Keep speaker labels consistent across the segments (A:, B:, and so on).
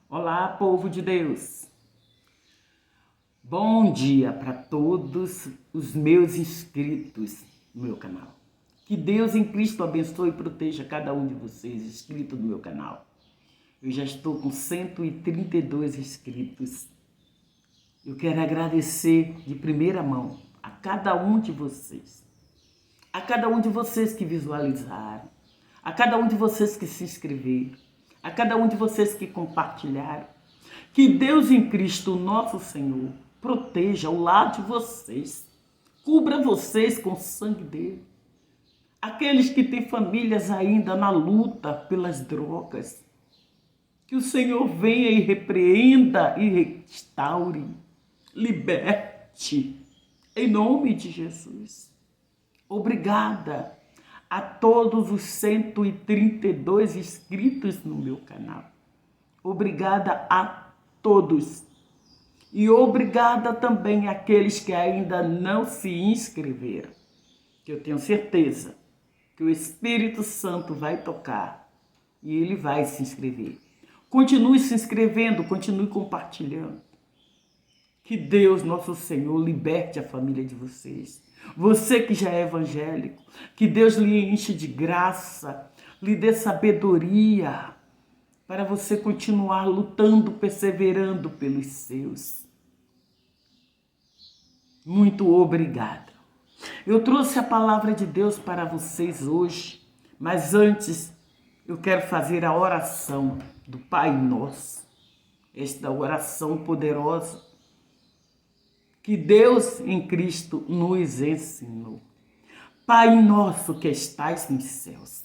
A: Olá, povo de Deus. Bom dia para todos os meus inscritos no meu canal. Que Deus em Cristo abençoe e proteja cada um de vocês inscritos no meu canal. Eu já estou com 132 inscritos. Eu quero agradecer de primeira mão a cada um de vocês. A cada um de vocês que visualizaram. A cada um de vocês que se inscreveram. A cada um de vocês que compartilharam. Que Deus em Cristo, nosso Senhor, proteja o lar de vocês. Cubra vocês com o sangue dele. Aqueles que têm famílias ainda na luta pelas drogas. Que o Senhor venha e repreenda e restaure. Liberte. Em nome de Jesus. Obrigada a todos os 132 inscritos no meu canal. Obrigada a todos. E obrigada também àqueles que ainda não se inscreveram. Que eu tenho certeza que o Espírito Santo vai tocar e ele vai se inscrever. Continue se inscrevendo, continue compartilhando. Que Deus, nosso Senhor, liberte a família de vocês. Você que já é evangélico, que Deus lhe enche de graça, lhe dê sabedoria para você continuar lutando, perseverando pelos seus. Muito obrigada. Eu trouxe a palavra de Deus para vocês hoje, mas antes eu quero fazer a oração do Pai Nosso, esta oração poderosa que Deus em Cristo nos ensinou. Pai nosso que estais nos céus,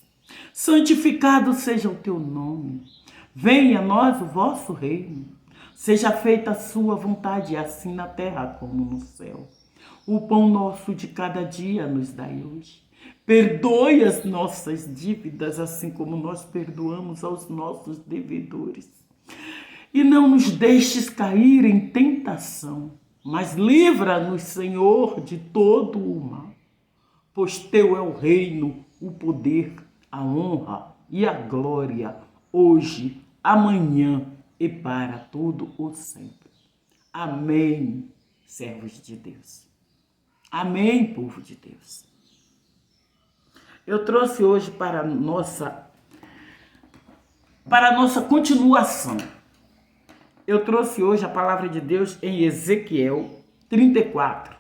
A: santificado seja o teu nome. Venha a nós o vosso reino. Seja feita a sua vontade, assim na terra como no céu. O pão nosso de cada dia nos dai hoje. Perdoe as nossas dívidas, assim como nós perdoamos aos nossos devedores. E não nos deixes cair em tentação, mas livra-nos, Senhor, de todo o mal. Pois teu é o reino, o poder, a honra e a glória, hoje, amanhã e para todo o sempre. Amém, servos de Deus. Amém, povo de Deus. Eu trouxe hoje para a nossa continuação. Eu trouxe hoje a palavra de Deus em Ezequiel 34.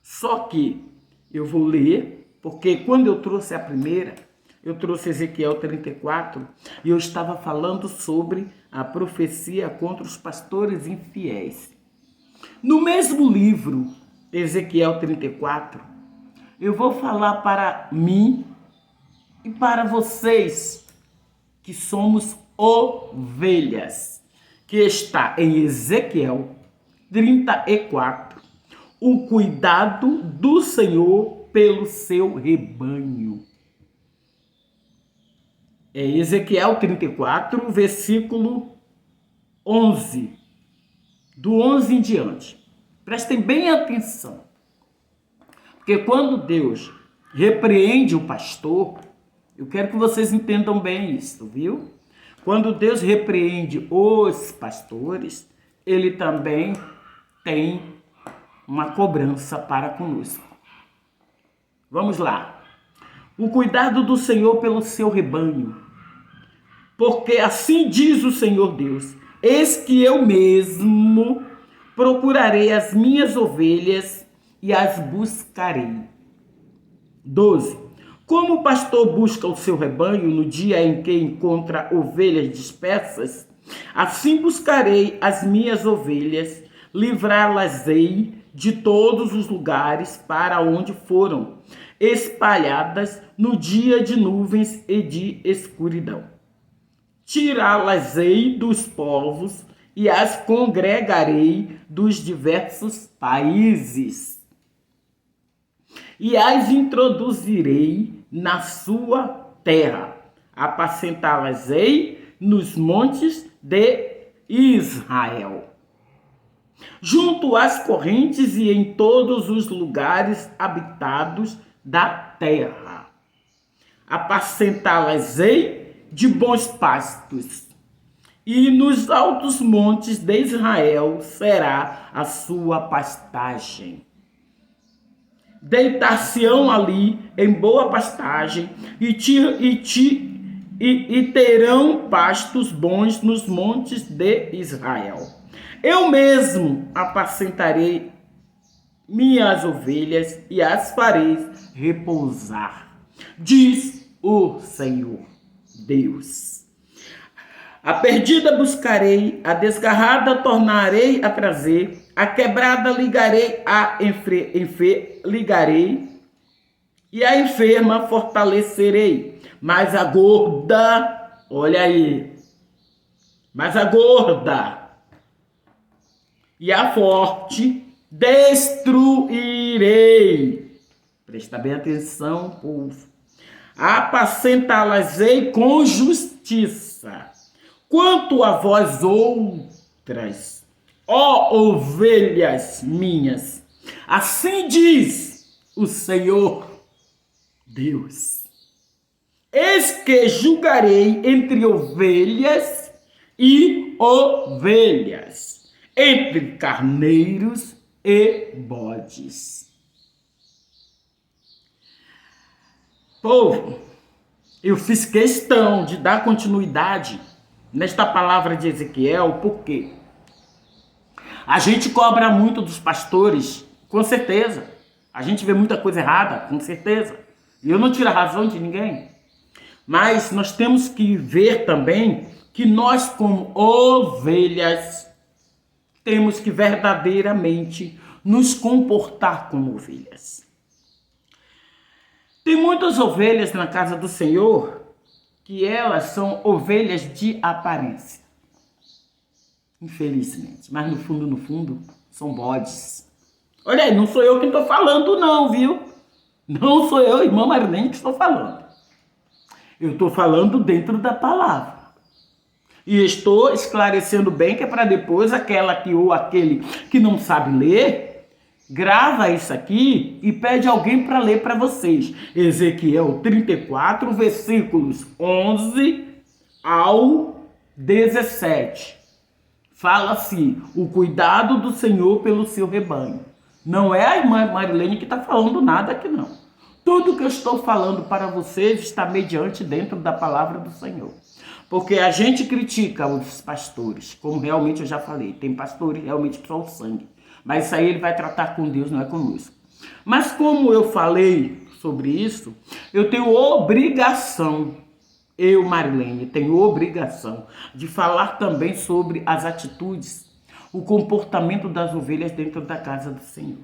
A: Só que eu vou ler, porque quando eu trouxe a primeira, eu trouxe Ezequiel 34 e eu estava falando sobre a profecia contra os pastores infiéis. No mesmo livro, Ezequiel 34, eu vou falar para mim e para vocês que somos ovelhas, que está em Ezequiel 34, o cuidado do Senhor pelo seu rebanho. É Ezequiel 34, versículo 11, do 11 em diante. Prestem bem atenção, porque quando Deus repreende o pastor, eu quero que vocês entendam bem isso, viu? Quando Deus repreende os pastores, ele também tem uma cobrança para conosco. Vamos lá. O cuidado do Senhor pelo seu rebanho. Porque assim diz o Senhor Deus: eis que eu mesmo procurarei as minhas ovelhas e as buscarei. 12. Como o pastor busca o seu rebanho no dia em que encontra ovelhas dispersas, assim buscarei as minhas ovelhas, livrá-las-ei de todos os lugares para onde foram, espalhadas no dia de nuvens e de escuridão. Tirá-las-ei dos povos e as congregarei dos diversos países. E as introduzirei na sua terra, apacentá-las-ei nos montes de Israel, junto às correntes e em todos os lugares habitados da terra. Apacentá-las-ei de bons pastos, e nos altos montes de Israel será a sua pastagem. Deitar-se-ão ali em boa pastagem e terão pastos bons nos montes de Israel. Eu mesmo apacentarei minhas ovelhas e as farei repousar, diz o Senhor Deus. A perdida buscarei, a desgarrada tornarei a trazer, a quebrada ligarei, ligarei e a enferma fortalecerei. Mas a gorda, olha aí, mas a gorda e a forte destruirei. Presta bem atenção, povo. Apacentá-las-ei com justiça. Quanto a vós outras, ó ovelhas minhas, assim diz o Senhor Deus: eis que julgarei entre ovelhas e ovelhas, entre carneiros e bodes. Povo, eu fiz questão de dar continuidade nesta palavra de Ezequiel, porque a gente cobra muito dos pastores, com certeza. A gente vê muita coisa errada, com certeza. E eu não tiro a razão de ninguém. Mas nós temos que ver também que nós, como ovelhas, temos que verdadeiramente nos comportar como ovelhas. Tem muitas ovelhas na casa do Senhor que elas são ovelhas de aparência. Infelizmente. Mas no fundo, são bodes. Olha aí, não sou eu que estou falando não, viu? Não sou eu, irmã Marilene, que estou falando. Eu estou falando dentro da palavra. E estou esclarecendo bem que é para depois aquela que ou aquele que não sabe ler, grava isso aqui e pede alguém para ler para vocês. Ezequiel 34, versículos 11 ao 17. Fala assim: o cuidado do Senhor pelo seu rebanho. Não é a irmã Marilene que está falando nada aqui não. Tudo que eu estou falando para vocês está mediante dentro da palavra do Senhor. Porque a gente critica os pastores, como realmente eu já falei. Tem pastores realmente que são o sangue. Mas isso aí ele vai tratar com Deus, não é conosco. Mas como eu falei sobre isso, eu tenho obrigação, eu, Marilene, tenho obrigação de falar também sobre as atitudes, o comportamento das ovelhas dentro da casa do Senhor.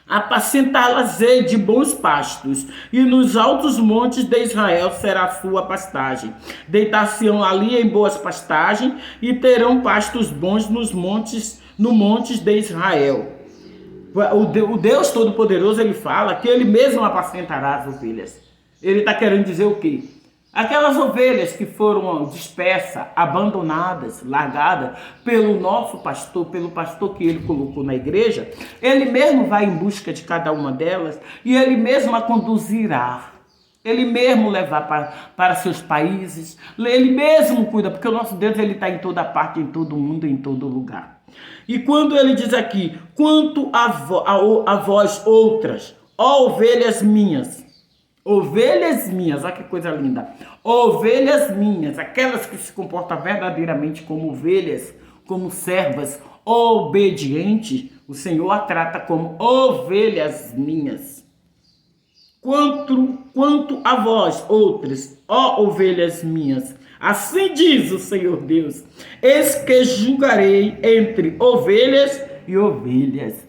A: Apacentá-las-ei de bons pastos, e nos altos montes de Israel será a sua pastagem. Deitar-se-ão ali em boas pastagens, e terão pastos bons nos montes de Israel. O Deus Todo-Poderoso, ele fala que ele mesmo apacentará as ovelhas. Ele está querendo dizer o quê? Aquelas ovelhas que foram dispersas, abandonadas, largadas pelo nosso pastor, pelo pastor que ele colocou na igreja, ele mesmo vai em busca de cada uma delas e ele mesmo a conduzirá. Ele mesmo levar para seus países, ele mesmo cuida, porque o nosso Deus ele está em toda parte, em todo mundo, em todo lugar. E quando ele diz aqui, quanto a vós outras, ó ovelhas minhas, olha que coisa linda, ovelhas minhas, aquelas que se comportam verdadeiramente como ovelhas, como servas obedientes, o Senhor a trata como ovelhas minhas. Quanto a vós outras, ó ovelhas minhas, assim diz o Senhor Deus, eis que julgarei entre ovelhas e ovelhas.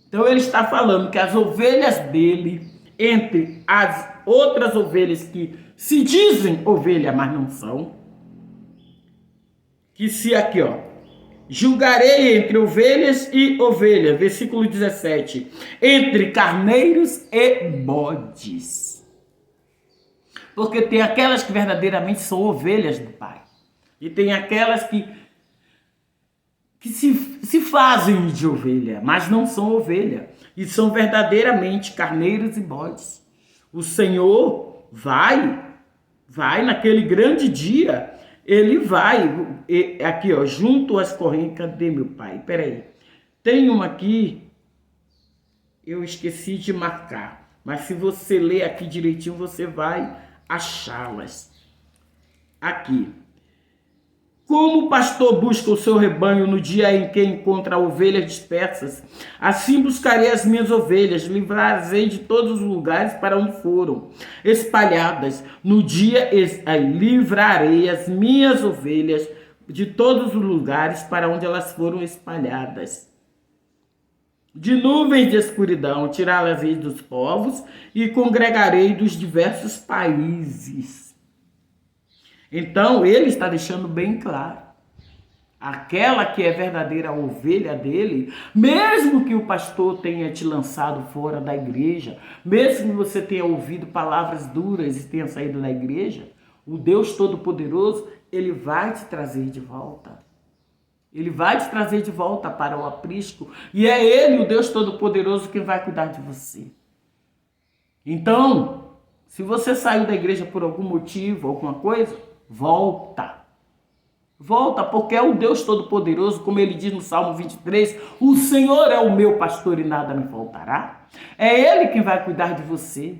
A: Então ele está falando que as ovelhas dele, entre as outras ovelhas que se dizem ovelha, mas não são, que se aqui, ó, julgarei entre ovelhas e ovelhas, versículo 17, entre carneiros e bodes. Porque tem aquelas que verdadeiramente são ovelhas do Pai. E tem aquelas que se fazem de ovelha, mas não são ovelha. E são verdadeiramente carneiros e bodes. O Senhor vai naquele grande dia ele vai, aqui ó, junto às correntes, cadê meu pai? Peraí, tem uma aqui, eu esqueci de marcar, mas se você ler aqui direitinho, você vai achá-las. Aqui. Como o pastor busca o seu rebanho no dia em que encontra ovelhas dispersas, assim buscarei as minhas ovelhas, livrarei de todos os lugares para onde foram espalhadas. No dia livrarei as minhas ovelhas de todos os lugares para onde elas foram espalhadas. De nuvens de escuridão tirá-las-ei dos povos e congregarei dos diversos países. Então, ele está deixando bem claro. Aquela que é verdadeira ovelha dele, mesmo que o pastor tenha te lançado fora da igreja, mesmo que você tenha ouvido palavras duras e tenha saído da igreja, o Deus Todo-Poderoso, ele vai te trazer de volta. Ele vai te trazer de volta para o aprisco. E é ele, o Deus Todo-Poderoso, que vai cuidar de você. Então, se você saiu da igreja por algum motivo, alguma coisa, volta. Volta, porque é o Deus Todo-Poderoso, como ele diz no Salmo 23, o Senhor é o meu pastor e nada me faltará. É ele quem vai cuidar de você.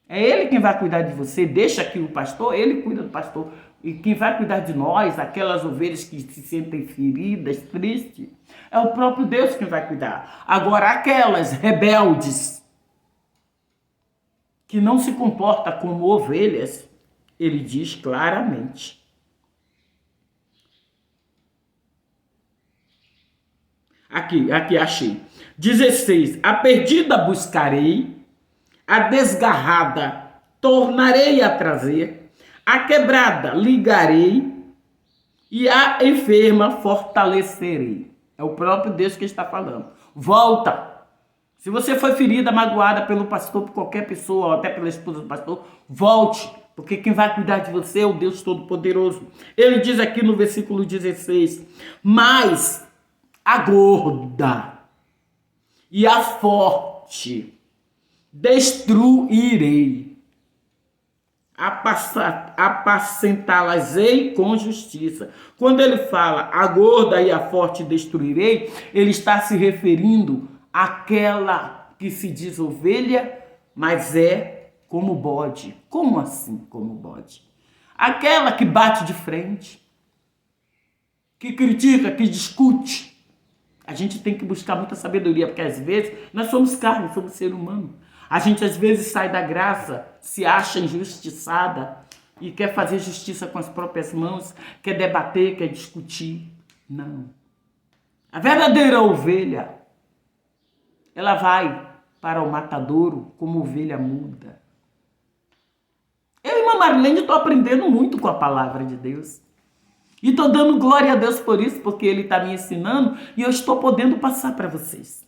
A: É ele quem vai cuidar de você. Deixa que o pastor, ele cuida do pastor. E quem vai cuidar de nós, aquelas ovelhas que se sentem feridas, tristes, é o próprio Deus quem vai cuidar. Agora, aquelas rebeldes, que não se comportam como ovelhas, ele diz claramente. Aqui achei. 16. A perdida buscarei, a desgarrada tornarei a trazer, a quebrada ligarei e a enferma fortalecerei. É o próprio Deus que está falando. Volta. Se você foi ferida, magoada pelo pastor, por qualquer pessoa, ou até pela esposa do pastor, volte. Porque quem vai cuidar de você é o Deus Todo-Poderoso. Ele diz aqui no versículo 16, mas a gorda e a forte destruirei, apacentá-las-ei com justiça. Quando ele fala a gorda e a forte destruirei, ele está se referindo àquela que se diz ovelha, mas é como bode. Como assim como bode? Aquela que bate de frente, que critica, que discute. A gente tem que buscar muita sabedoria, porque às vezes nós somos carne, somos ser humano. A gente às vezes sai da graça, se acha injustiçada e quer fazer justiça com as próprias mãos, quer debater, quer discutir. Não. A verdadeira ovelha, ela vai para o matadouro como ovelha muda. Eu e irmã Marilene estou aprendendo muito com a palavra de Deus. E estou dando glória a Deus por isso, porque Ele está me ensinando e eu estou podendo passar para vocês.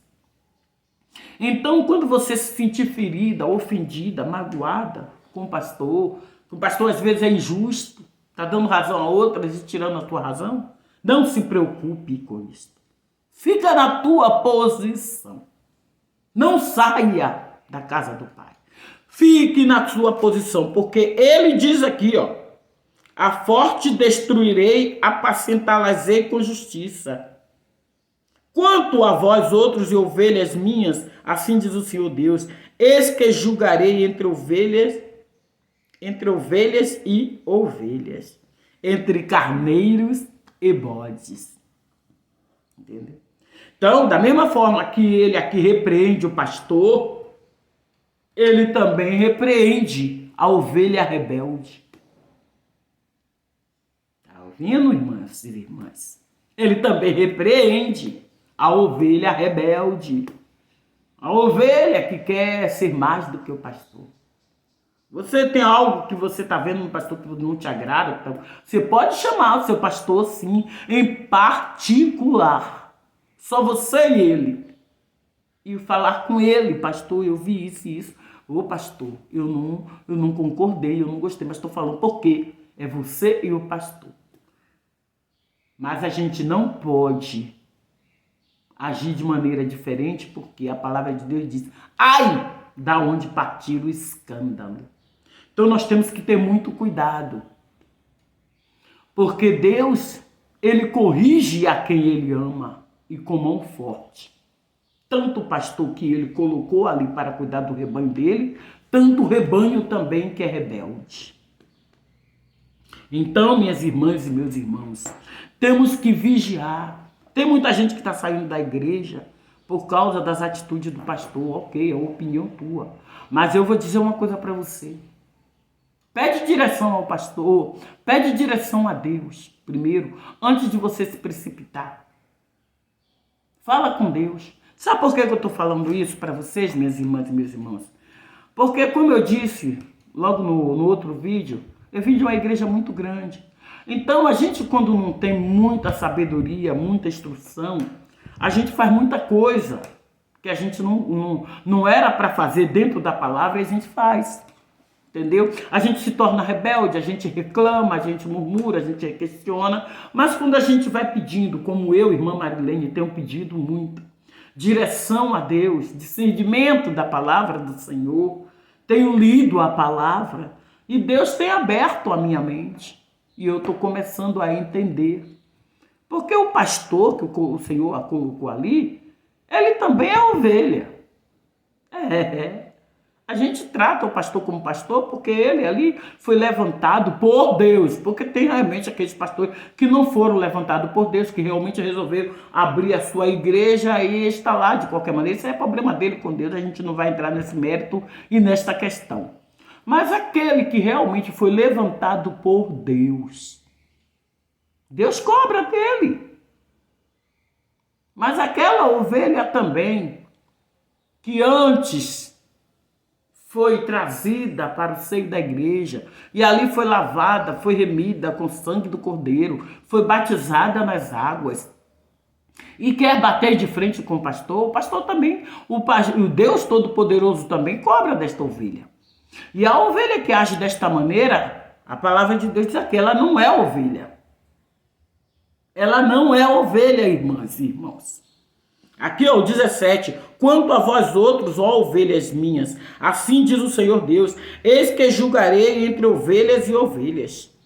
A: Então, quando você se sentir ferida, ofendida, magoada com o pastor às vezes é injusto, está dando razão a outras e tirando a tua razão, não se preocupe com isso. Fica na tua posição. Não saia da casa do Pai. Fique na sua posição, porque Ele diz aqui, ó, a forte destruirei, apacentá-las-ei com justiça. Quanto a vós outros e ovelhas minhas, assim diz o Senhor Deus, eis que julgarei entre ovelhas e ovelhas, entre carneiros e bodes. Entendeu? Então, da mesma forma que ele aqui repreende o pastor, ele também repreende a ovelha rebelde. Está ouvindo, irmãs e irmãs? Ele também repreende a ovelha rebelde. A ovelha que quer ser mais do que o pastor. Você tem algo que você está vendo no pastor que não te agrada, então você pode chamar o seu pastor, sim, em particular. Só você e ele. E falar com ele, pastor, eu vi isso e isso. Ô pastor, eu não concordei, eu não gostei, mas estou falando por quê? É você e o pastor. Mas a gente não pode agir de maneira diferente, porque a palavra de Deus diz, ai, da onde partir o escândalo. Então nós temos que ter muito cuidado. Porque Deus, ele corrige a quem ele ama e com mão forte. Tanto o pastor que ele colocou ali para cuidar do rebanho dele, tanto o rebanho também que é rebelde. Então, minhas irmãs e meus irmãos, temos que vigiar. Tem muita gente que está saindo da igreja por causa das atitudes do pastor. Ok, é a opinião tua. Mas eu vou dizer uma coisa para você. Pede direção ao pastor, pede direção a Deus primeiro, antes de você se precipitar. Fala com Deus. Sabe por que eu estou falando isso para vocês, minhas irmãs e meus irmãos? Porque, como eu disse logo no outro vídeo, eu vim de uma igreja muito grande. Então, a gente, quando não tem muita sabedoria, muita instrução, a gente faz muita coisa que a gente não era para fazer dentro da palavra e a gente faz. Entendeu? A gente se torna rebelde, a gente reclama, a gente murmura, a gente questiona. Mas quando a gente vai pedindo, como eu, irmã Marilene, tenho pedido muito, direção a Deus, discernimento da palavra do Senhor, tenho lido a palavra e Deus tem aberto a minha mente. E eu estou começando a entender. Porque o pastor que o Senhor colocou ali, ele também é ovelha. A gente trata o pastor como pastor porque ele ali foi levantado por Deus. Porque tem realmente aqueles pastores que não foram levantados por Deus, que realmente resolveram abrir a sua igreja e estar lá de qualquer maneira. Isso é problema dele com Deus, a gente não vai entrar nesse mérito e nesta questão. Mas aquele que realmente foi levantado por Deus, Deus cobra dele. Mas aquela ovelha também, que antes foi trazida para o seio da igreja, e ali foi lavada, foi remida com o sangue do Cordeiro, foi batizada nas águas, e quer bater de frente com o pastor também, o Deus Todo-Poderoso também cobra desta ovelha. E a ovelha que age desta maneira, a palavra de Deus diz que ela não é ovelha. Ela não é ovelha, irmãs e irmãos. Aqui, ó, o 17. Quanto a vós outros, ó ovelhas minhas, assim diz o Senhor Deus, eis que julgarei entre ovelhas e ovelhas,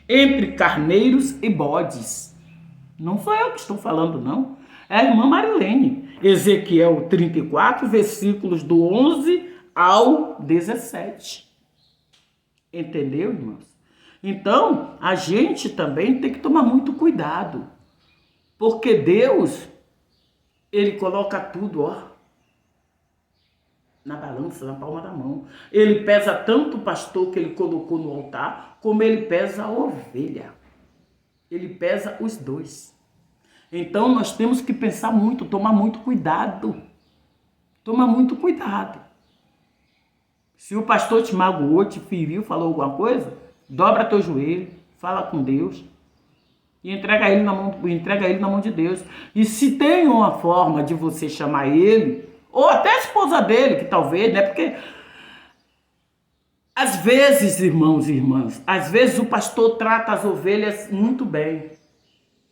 A: entre carneiros e bodes. Não sou eu que estou falando, não. É a irmã Marilene. Ezequiel 34, versículos do 11 ao 17. Entendeu, irmãos? Então, a gente também tem que tomar muito cuidado. Porque Deus, ele coloca tudo, ó, na balança, na palma da mão. Ele pesa tanto o pastor que ele colocou no altar, como ele pesa a ovelha. Ele pesa os dois. Então, nós temos que pensar muito, tomar muito cuidado. Tomar muito cuidado. Se o pastor te magoou, te feriu, falou alguma coisa, dobra teu joelho, fala com Deus e entrega ele na mão de Deus. E se tem uma forma de você chamar ele, ou até a esposa dele, que talvez, né? Porque às vezes, irmãos e irmãs, às vezes o pastor trata as ovelhas muito bem,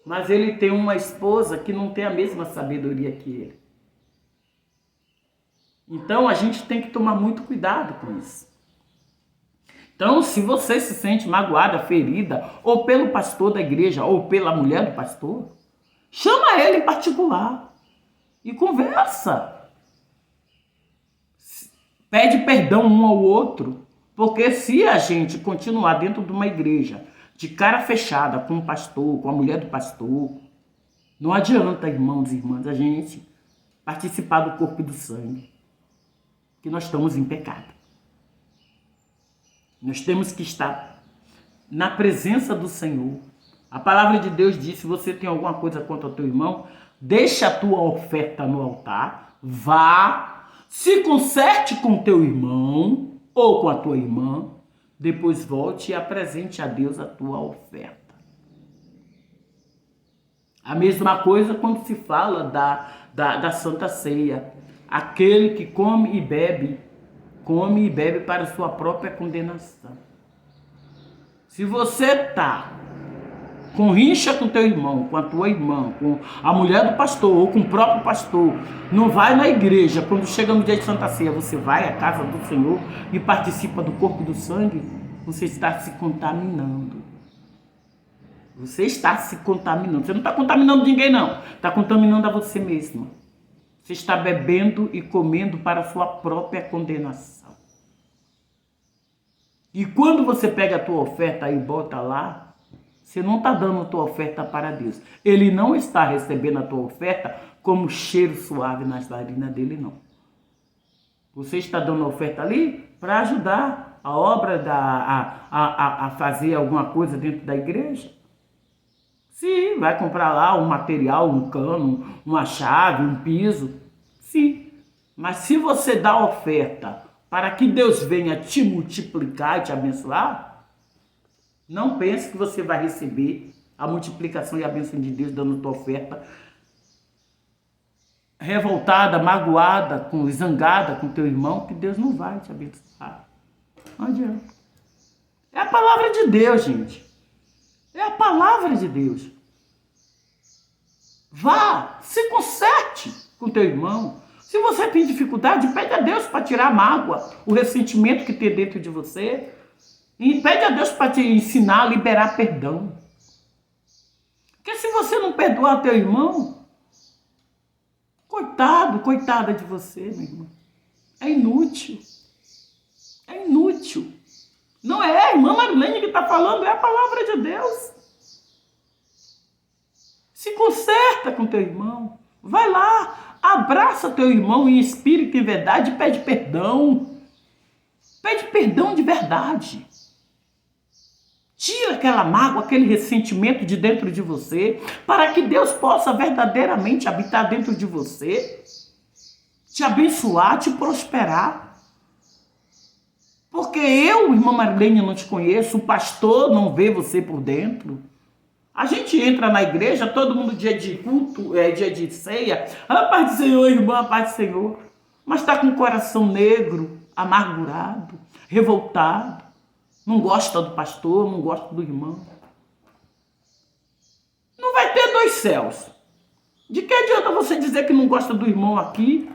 A: mas ele tem uma esposa que não tem a mesma sabedoria que ele. Então, a gente tem que tomar muito cuidado com isso. Então, se você se sente magoada, ferida, ou pelo pastor da igreja, ou pela mulher do pastor, chama ele em particular e conversa. Pede perdão um ao outro, porque se a gente continuar dentro de uma igreja, de cara fechada com o pastor, com a mulher do pastor, não adianta, irmãos e irmãs, a gente participar do corpo e do sangue. Que nós estamos em pecado. Nós temos que estar na presença do Senhor. A palavra de Deus diz, se você tem alguma coisa contra o teu irmão, deixa a tua oferta no altar, vá, se conserte com o teu irmão ou com a tua irmã, depois volte e apresente a Deus a tua oferta. A mesma coisa quando se fala da Santa Ceia. Aquele que come e bebe para sua própria condenação. Se você está com rincha com teu irmão, com a tua irmã, com a mulher do pastor ou com o próprio pastor, não vai na igreja, quando chega no dia de Santa Ceia, você vai à casa do Senhor e participa do corpo e do sangue, você está se contaminando. Você está se contaminando. Você não está contaminando ninguém, não. Está contaminando a você mesmo. Você está bebendo e comendo para a sua própria condenação. E quando você pega a tua oferta e bota lá, você não está dando a tua oferta para Deus. Ele não está recebendo a tua oferta como cheiro suave nas narinas dele, não. Você está dando a oferta ali para ajudar a obra, a fazer alguma coisa dentro da igreja. Sim, vai comprar lá um material, um cano, uma chave, um piso. Sim, mas se você dá a oferta para que Deus venha te multiplicar e te abençoar, não pense que você vai receber a multiplicação e a bênção de Deus dando a tua oferta revoltada, magoada, zangada com teu irmão, que Deus não vai te abençoar. Não adianta. É a palavra de Deus, gente. É a palavra de Deus. Vá, se conserte com teu irmão. Se você tem dificuldade, pede a Deus para tirar a mágoa, o ressentimento que tem dentro de você. E pede a Deus para te ensinar a liberar perdão. Porque se você não perdoar teu irmão, coitado, coitada de você, meu irmão. É inútil. É inútil. Não é a irmã Marilene que está falando, é a palavra de Deus. Se conserta com teu irmão. Vai lá, abraça teu irmão em espírito e em verdade e pede perdão. Pede perdão de verdade. Tira aquela mágoa, aquele ressentimento de dentro de você, para que Deus possa verdadeiramente habitar dentro de você, te abençoar, te prosperar. Porque eu, irmã Marilene, não te conheço, o pastor não vê você por dentro. A gente entra na igreja, todo mundo dia de culto, dia de ceia, a paz do Senhor, irmã, a paz do Senhor. Mas está com o coração negro, amargurado, revoltado. Não gosta do pastor, não gosta do irmão. Não vai ter dois céus. De que adianta você dizer que não gosta do irmão aqui?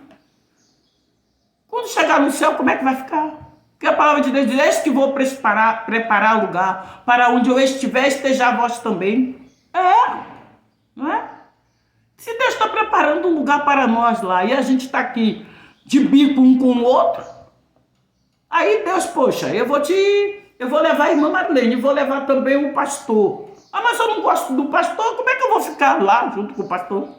A: Quando chegar no céu, como é que vai ficar? Porque a palavra de Deus diz, eis que vou preparar lugar para onde eu estiver, esteja vós também. Não é? Se Deus está preparando um lugar para nós lá e a gente está aqui de bico um com o outro, aí Deus, poxa, eu vou levar a irmã Marilene, vou levar também o pastor. Ah, mas eu não gosto do pastor, como é que eu vou ficar lá junto com o pastor?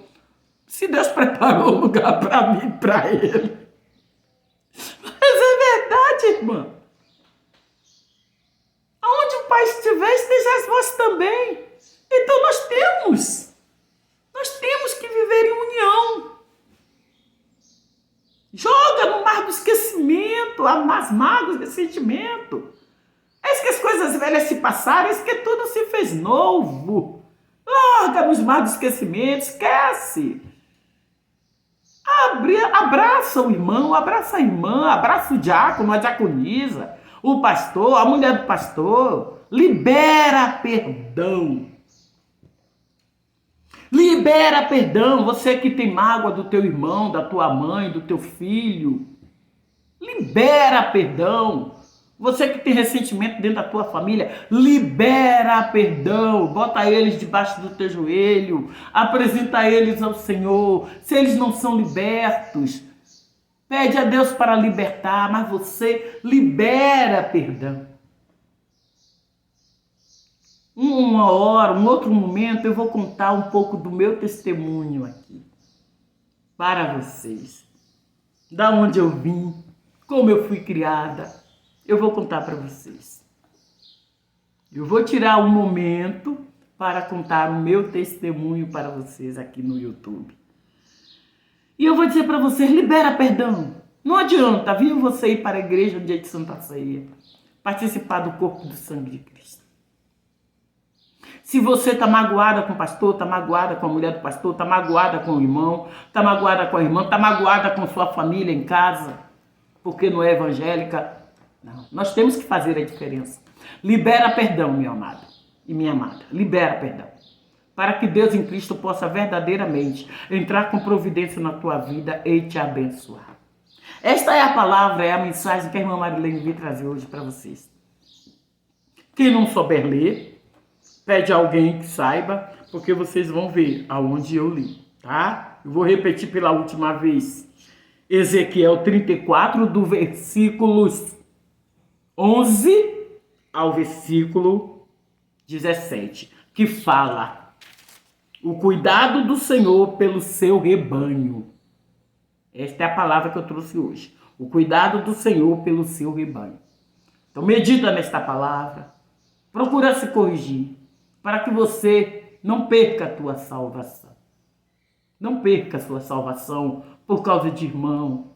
A: Se Deus preparou um lugar para mim e para ele. Mas é verdade, irmã. Aonde o Pai estiver, estejais vós também. Então nós temos que viver em união. Joga no mar do esquecimento, as mágoas, ressentimento. Eis que as coisas velhas se passaram, eis que tudo se fez novo. Larga nos mar do esquecimento, esquece. Abraça o irmão, abraça a irmã, abraça o diácono, a diaconisa, o pastor, a mulher do pastor. Libera perdão. Libera perdão. Você que tem mágoa do teu irmão, da tua mãe, do teu filho. Libera perdão. Você que tem ressentimento dentro da tua família, libera perdão, bota eles debaixo do teu joelho, apresenta eles ao Senhor. Se eles não são libertos, pede a Deus para libertar, mas você libera perdão. Uma hora, um outro momento, eu vou contar um pouco do meu testemunho aqui para vocês. Da onde eu vim, como eu fui criada. Eu vou contar para vocês. Eu vou tirar um momento para contar o meu testemunho para vocês aqui no YouTube. E eu vou dizer para vocês, libera perdão. Não adianta, viu você ir para a igreja no dia de Santa Ceia, participar do corpo do sangue de Cristo. Se você está magoada com o pastor, está magoada com a mulher do pastor, está magoada com o irmão, está magoada com a irmã, está magoada com sua família em casa, porque não é evangélica. Não, nós temos que fazer a diferença. Libera perdão, meu amado e minha amada. Libera perdão. Para que Deus em Cristo possa verdadeiramente entrar com providência na tua vida e te abençoar. Esta é a palavra, é a mensagem que a irmã Marilene veio trazer hoje para vocês. Quem não souber ler, Pede a alguém que saiba, porque vocês vão ver aonde eu li, tá? Eu vou repetir pela última vez. Ezequiel 34, do versículos 11 ao versículo 17, que fala: o cuidado do Senhor pelo seu rebanho. Esta é a palavra que eu trouxe hoje. O cuidado do Senhor pelo seu rebanho. Então medita nesta palavra, procura se corrigir, para que você não perca a tua salvação. Não perca a sua salvação por causa de irmão,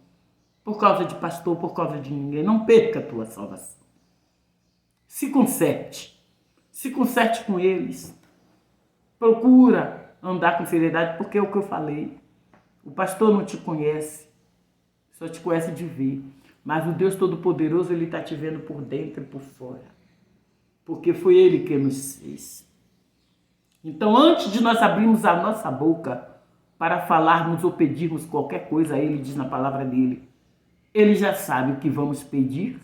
A: por causa de pastor, por causa de ninguém. Não perca a tua salvação. Se conserte com eles. Procura andar com seriedade, porque é o que eu falei. O pastor não te conhece, só te conhece de ver. Mas o Deus Todo-Poderoso, Ele está te vendo por dentro e por fora. Porque foi Ele que nos fez. Então, antes de nós abrirmos a nossa boca para falarmos ou pedirmos qualquer coisa, Ele diz na palavra dele, Ele já sabe o que vamos pedir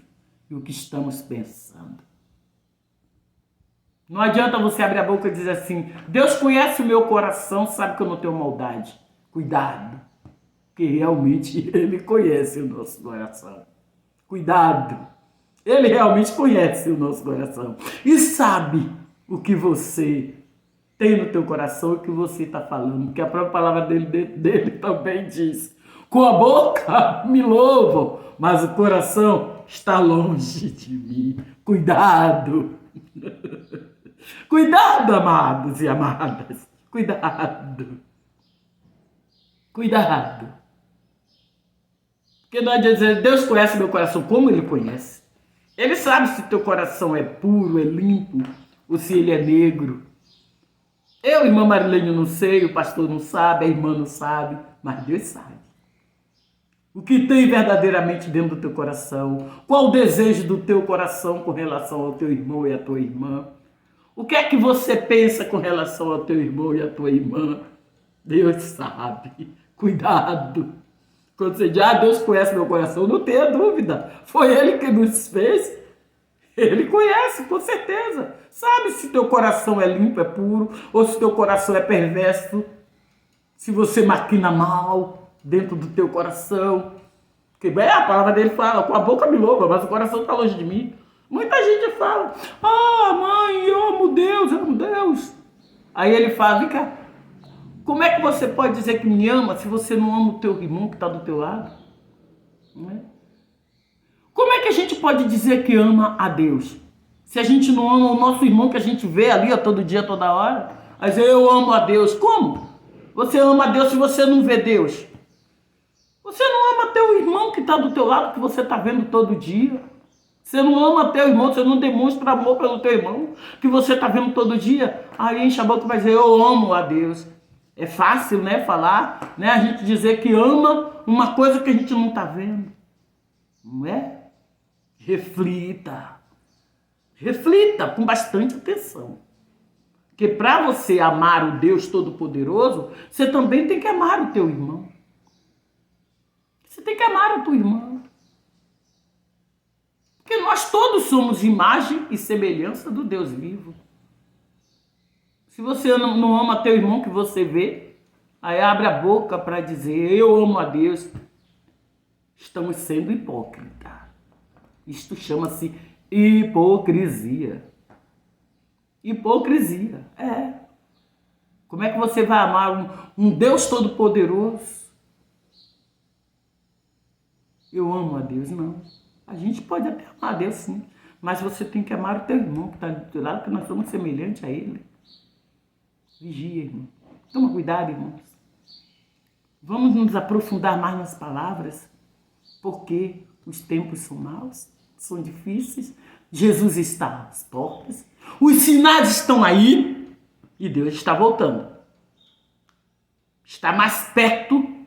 A: e o que estamos pensando. Não adianta você abrir a boca e dizer assim, Deus conhece o meu coração, sabe que eu não tenho maldade. Cuidado, porque realmente Ele conhece o nosso coração. Cuidado, Ele realmente conhece o nosso coração e sabe o que você tem no teu coração e o que você está falando, porque a própria palavra dele também diz, com a boca me louvam, mas o coração está longe de mim. Cuidado, cuidado, amados e amadas, cuidado. Cuidado. Porque não adianta dizer, Deus conhece meu coração como Ele conhece. Ele sabe se teu coração é puro, é limpo, ou se ele é negro. Eu, irmã Marilene, não sei, o pastor não sabe, a irmã não sabe, mas Deus sabe. O que tem verdadeiramente dentro do teu coração, qual o desejo do teu coração com relação ao teu irmão e à tua irmã. O que é que você pensa com relação ao teu irmão e à tua irmã? Deus sabe. Cuidado. Quando você diz, Deus conhece meu coração, não tenha dúvida. Foi Ele que nos fez. Ele conhece, com certeza. Sabe se teu coração é limpo, é puro, ou se teu coração é perverso. Se você maquina mal dentro do teu coração. Porque a palavra dele fala, com a boca me louva, mas o coração está longe de mim. Muita gente fala, mãe, eu amo Deus, eu amo Deus. Aí ele fala, vem cá, como é que você pode dizer que me ama se você não ama o teu irmão que está do teu lado? Não é? Como é que a gente pode dizer que ama a Deus se a gente não ama o nosso irmão que a gente vê ali todo dia, toda hora? Mas eu amo a Deus. Como? Você ama a Deus se você não vê Deus? Você não ama teu irmão que está do teu lado, que você está vendo todo dia? Você não ama teu irmão, você não demonstra amor pelo teu irmão, que você está vendo todo dia? Aí enche a boca e vai dizer, eu amo a Deus. É fácil, né, falar, né, a gente dizer que ama uma coisa que a gente não está vendo. Não é? Reflita. Reflita com bastante atenção. Porque para você amar o Deus Todo-Poderoso, você também tem que amar o teu irmão. Você tem que amar a tua irmã. Porque nós todos somos imagem e semelhança do Deus vivo. Se você não ama teu irmão que você vê, aí abre a boca para dizer, eu amo a Deus. Estamos sendo hipócritas. Isto chama-se hipocrisia. Hipocrisia, é. Como é que você vai amar um Deus Todo-Poderoso? Eu amo a Deus, não. A gente pode até amar a Deus, sim. Mas você tem que amar o teu irmão que está do teu lado, porque nós somos semelhantes a ele. Vigia, irmão. Toma cuidado, irmãos. Vamos nos aprofundar mais nas palavras, porque os tempos são maus, são difíceis. Jesus está às portas. Os sinais estão aí e Deus está voltando. Está mais perto